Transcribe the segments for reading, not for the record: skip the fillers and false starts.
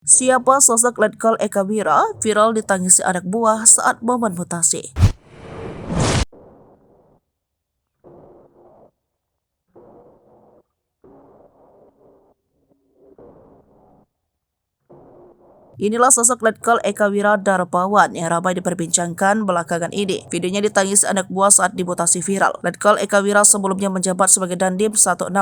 Siapa sosok Letkol Eka Wira viral ditangisi anak buah saat momen mutasi? Inilah sosok Letkol Eka Wira Darmawan yang ramai diperbincangkan belakangan ini. Videonya ditangisi anak buah saat dimutasi viral. Letkol Eka Wira sebelumnya menjabat sebagai Dandim 1616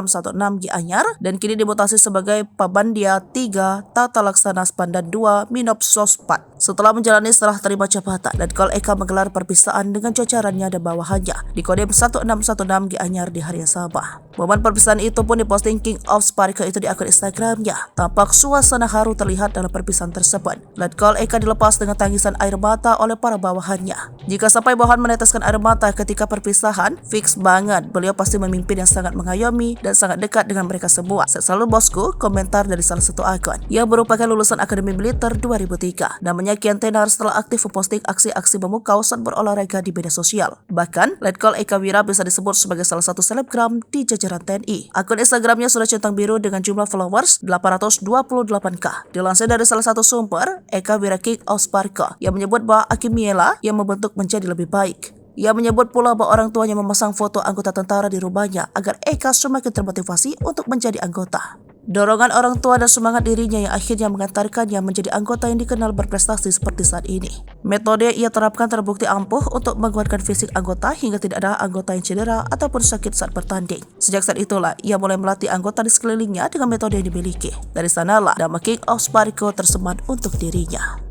Gianyar dan kini dimutasi sebagai Pabandia 3 Tata Laksana Spandan 2 Minop Sospat. Setelah menjalani serah terima jabatan, Letkol Eka menggelar perpisahan dengan jajarannya dan bawahannya di Kodim 1616 Gianyar di hari yang sama. Momen perpisahan itu pun diposting King of Spariko itu di akun Instagramnya. Tampak suasana haru terlihat dalam perpisahan tersebut. Letkol Eka dilepas dengan tangisan air mata oleh para bawahannya. Jika sampai bawahan meneteskan air mata ketika perpisahan, fix banget beliau pasti memimpin yang sangat mengayomi dan sangat dekat dengan mereka semua. Selalu bosku, komentar dari salah satu akun yang merupakan lulusan Akademi Militer 2003. Namanya kian tenar setelah aktif memposting aksi-aksi memukau saat berolahraga di media sosial. Bahkan, Letkol Eka Wira bisa disebut sebagai salah satu selebgram di jajaran TNI. Akun Instagramnya sudah centang biru dengan jumlah followers 828k. Dilansir dari salah satu sumber, Eka Wira King of Sparko yang menyebut bahwa Akimiela yang membentuk menjadi lebih baik. Ia menyebut pula bahwa orang tuanya memasang foto anggota tentara di rumahnya agar Eka semakin termotivasi untuk menjadi anggota. Dorongan orang tua dan semangat dirinya yang akhirnya mengantarkannya menjadi anggota yang dikenal berprestasi seperti saat ini. Metode ia terapkan terbukti ampuh untuk menguatkan fisik anggota hingga tidak ada anggota yang cedera ataupun sakit saat bertanding. Sejak saat itulah, ia mulai melatih anggota di sekelilingnya dengan metode yang dimiliki. Dari sanalah nama King of Spariko tersemat untuk dirinya.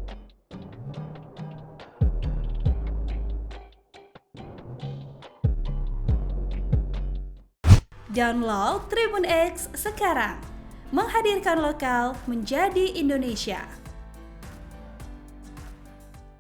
Download Tribun X sekarang, menghadirkan lokal menjadi Indonesia.